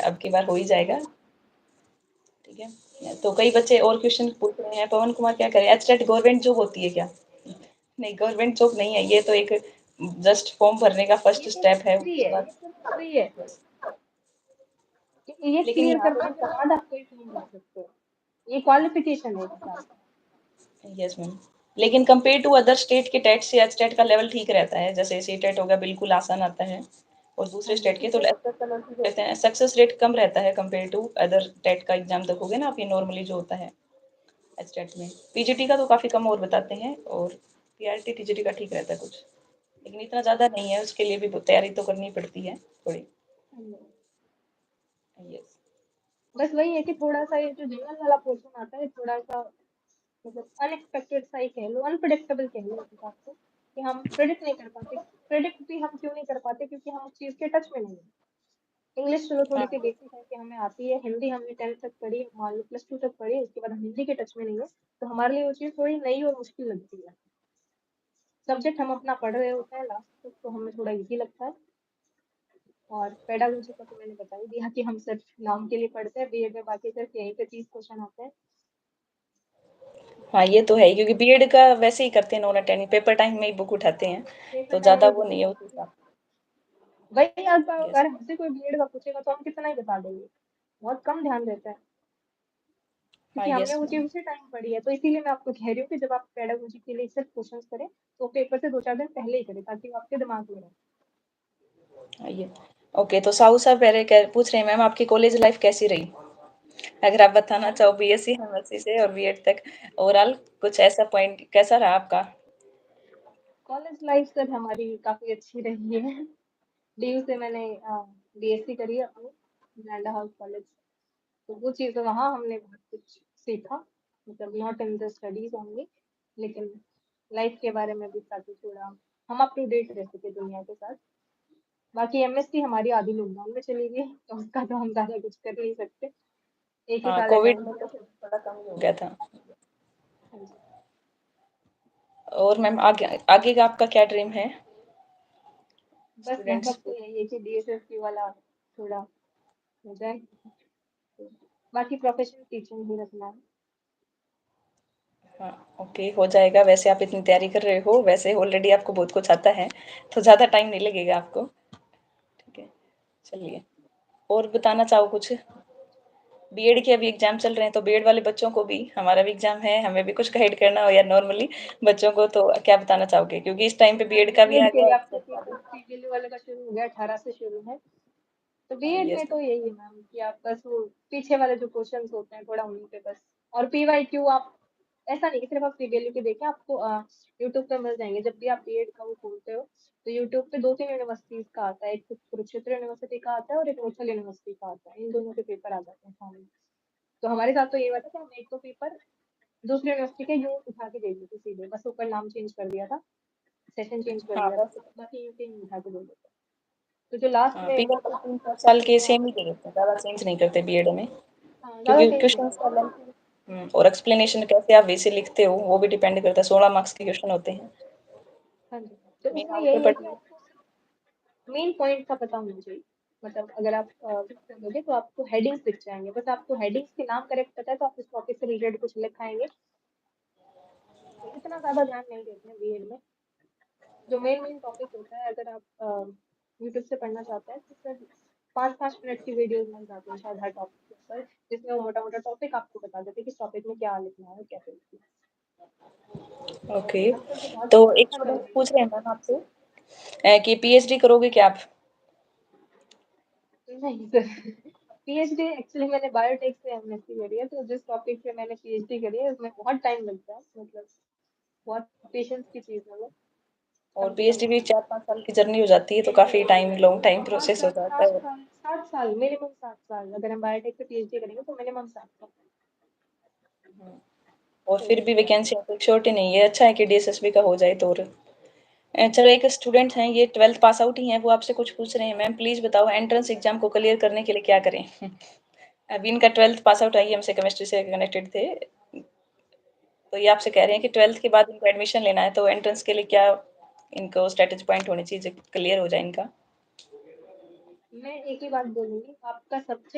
अब की बार हो ही जाएगा। ठीक है, तो कई बच्चे और क्वेश्चन पूछ रहे हैं, पवन कुमार क्या करें? एचटेट गवर्नमेंट जॉब होती है क्या? नहीं, गवर्नमेंट जॉब नहीं है, ये तो एक जस्ट फॉर्म भरने का ये फर्स्ट तो स्टेप है, फ्री उसके है, बाद ये तो फ्री है। ये लेकिन क्लियर यहाँ करने के बाद आप कोई फॉर्म भर सकते हो। ये क्वालिफिकेशन है एक हिसाब से। यस मैम, लेकिन कंपेयर टू अदर स्टेट के टेट से एचटेट का लेवल ठीक रहता है, जैसे सीटेट हो गया बिल्कुल आसान आता है, और दूसरे हाँ जी, स्टेट के तो एचटेट का लेवल ठीक रहते हैं, सक्सेस रेट कम रहता है कंपेयर टू अदर टेट का एग्जाम देखोगे ना आप, ये नॉर्मली जो होता है एचटेट में। पीजीटी का तो काफी कम और बताते हैं, और पीआरटी टीजीटी का ठीक रहता है कुछ, लेकिन इतना ज्यादा नहीं है, उसके लिए भी तैयारी तो करनी पड़ती है थोड़ी। हाँ जी। यस। बस वही है कि थोड़ा सा ये जो जनरल वाला पोर्शन आता है थोड़ा सा, मतलब अनएक्सपेक्टेड सा ही कह लो, अनप्रेडिक्टेबल कह लो इस हिसाब से, कि हम प्रेडिक्ट नहीं कर पाते। प्रेडिक्ट भी हम क्यों नहीं कर पाते, क्योंकि हम उस चीज के टच में नहीं है। इंग्लिश चलो थोड़ी सी हाँ बेसिक है कि हमें आती है, हिंदी हमने 10th तक पढ़ी, मान लो +2 तक पढ़ी, उसके बाद हम हिंदी के टच में नहीं है, तो हमारे लिए वो चीज थोड़ी नई और मुश्किल लगती है। सब्जेक्ट हम अपना पढ़ रहे होते हैं लास्ट तक तो हमें थोड़ा इजी लगता है। और पेडागोजी का तो मैंने बता ही दिया कि हम सिर्फ नाम के लिए पढ़ते हैं, बीएड में बाकी सिर्फ यहीं पे 30 क्वेश्चन आते हैं। हाँ, ये तो है ही, क्योंकि बीएड का वैसे ही करते हैं नॉन अटेंडिंग, पेपर टाइम में ही बुक उठाते हाँ, हैं, पेपर तो टाइम ज्यादा में वो बुक नहीं है उस उठाते हैं। हिसाब वही आज से। यस। अगर हमसे कोई बीएड का पूछेगा तो हम कितना ही बता देंगे, बहुत कम ध्यान देता है, हाँ क्योंकि हमने यस वो चीज मैम। उसी टाइम पढ़ी है। तो इसीलिए मैं आपको कह रही हूँ कि जब आप पेडागोजी के लिए सिर्फ क्वेश्चंस करें तो पेपर से 2-4 दिन पहले ही करें, ताकि वो आपके दिमाग में रहे। हाँ, ये ओके, तो साहू साहब पहले पूछ रहे हैं मैम आपकी कॉलेज लाइफ कैसी रही? अगर आप बताना चाहो, बीएससी एमएससी से और बीएड तक ओवरऑल कुछ ऐसा पॉइंट कैसा रहा आपका? कॉलेज लाइफ सर हमारी काफी अच्छी रही है। डीयू से मैंने बीएससी करी है अपनी, ब्रांडा हाउस कॉलेज। तो वो चीज़ वहाँ हमने बहुत कुछ सीखा, मतलब not in the studies only, लेकिन लाइफ के बारे में भी काफी थोड़ा हम अप टू डेट रह सके दुनिया के साथ। बाकी एमएससी हमारी आधी लॉकडाउन में चली गई, तो उसका तो हम ज्यादा कुछ कर नहीं सकते। एक ही हाँ, साल कोविड अटेम्प्ट में तो किया फिर था। थोड़ा कम ही हो गया था। हाँ जी। और मैम आगे आगे का आपका क्या ड्रीम है बस मैम स्टूडेंट्स अब तो को? यही है कि डीएसएसपी वाला थोड़ा हो जाए, तो बाकी प्रोफेशनल टीचिंग ही रखना है। हाँ, ओके, हो जाएगा, वैसे आप इतनी तैयारी कर रहे हो, वैसे ऑलरेडी आपको बहुत कुछ आता है, तो ज़्यादा टाइम नहीं लगेगा आपको। ठीक है, चलिए, और बताना चाहो कुछ? बीएड के अभी एग्जाम चल रहे हैं, तो बीएड वाले बच्चों को भी, हमारा भी एग्जाम है, हमें भी कुछ गाइड करना हो या नॉर्मली बच्चों को, तो क्या बताना चाहोगे? क्योंकि इस टाइम पे हाँ बीएड जी, का भी बीएड आ के गया लिए है, आपके उसके बाद पेपर पीजीएल वाले का शुरू हो गया, 18 से शुरू है। तो बीएड यस में तो यही है मैम कि आप बस वो पीछे वाले जो क्वेश्चंस होते हैं थोड़ा उन्हीं पे बस, और पीवाईक्यू आप ऐसा नहीं कि सिर्फ आप सीबीएलयू के देखें, आपको यूट्यूब पे मिल जाएंगे। जब भी आप बीएड का वो खोलते हो तो यूट्यूब पे 2-3 यूनिवर्सिटीज का आता है, एक तो कुरुक्षेत्र यूनिवर्सिटी का आता है और एक मित्तल यूनिवर्सिटी का आता है, इन दोनों के पेपर आ जाते हैं सामने। तो हमारे साथ तो ये हुआ था कि हम एक तो पेपर दूसरी यूनिवर्सिटी के यूं उठा के दे देते सीधे, बस ऊपर नाम चेंज कर दिया था, सेशन चेंज कर हाँ दिया था, वैसे। बाकी यूं के यूं उठा के दे देते। तो जो लास्ट हाँ, में पीआर तो पेपर आता 3-4 साल के है वो सेम ही दे देते हैं, ज़्यादा चेंज नहीं करते बीएड में, हाँ, ज्यादा क्योंकि चेंज नहीं क्वेश्चंस का करते। लेंथ और एक्सप्लेनेशन कैसे आप वैसे लिखते हो वो भी डिपेंड करता है, 16 मार्क्स के क्वेश्चन होते हैं। हाँ जी। तो मेन उसमें आउट यही है पेपर कि आपको मेन पॉइंट का पता होना चाहिए। मतलब अगर आप बुक करोगे तो आपको हेडिंग्स दिख जाएंगे, बस आपको हेडिंग्स के नाम करेक्ट पता है तो आप उस टॉपिक से रिलेटेड कुछ लिखाएंगे। तो इतना ज्यादा ध्यान नहीं देते हैं बीएड में। जो मेन मेन टॉपिक होता है, अगर आप यूट्यूब से पढ़ना चाहते हैं तो फिर 5-5 मिनट की वीडियोस मिल जाती है शायद हर टॉपिक के ऊपर, जिसमें वो मोटा मोटा टॉपिक आपको बता देते हैं कि इस टॉपिक में क्या लिखना है, कैसे लिखना ओके, है। आजकल तो बहुत तो एक अच्छा चल स्टूडेंट रही है। पूछ रहे हैं मैम आपसे कि पीएचडी करोगे क्या आप? नहीं सर, पीएचडी एक्चुअली मैंने बायोटेक से एमएससी करी है, तो जिस टॉपिक से मैंने पीएचडी करी है उसमें बहुत टाइम लगता है, मतलब बहुत पेशेंस की चीज है वो, और कम से कम पीएचडी भी 4-5 साल की जर्नी हो जाती है, तो काफी टाइम, लॉन्ग टाइम पाँच प्रोसेस हो सात जाता सात है। साल 7 साल मिनिमम, 7 साल अगर हम बायोटेक से पीएचडी करेंगे तो मिनिमम 7 साल। और तो फिर भी वैकेंसी तो छोटी नहीं है, अच्छा है कि डीएसएसबी का हो जाए तो। और चलो, एक स्टूडेंट हैं, ये 12th पास आउट ही हैं, वो आपसे कुछ पूछ रहे हैं, मैम प्लीज बताओ एंट्रेंस एग्जाम को क्लियर करने के लिए क्या करें? अभी इनका 12th पास आउट आई, हमसे केमिस्ट्री से कनेक्टेड थे, तो ये आपसे कह रहे हैं कि 12th के बाद इनको एडमिशन लेना है, तो एंट्रेंस के लिए क्या इनको स्ट्रेटेजी पॉइंट होनी चाहिए क्लियर हो जाए इनका? मैं एक ही बात बोलूंगी, आपका सबसे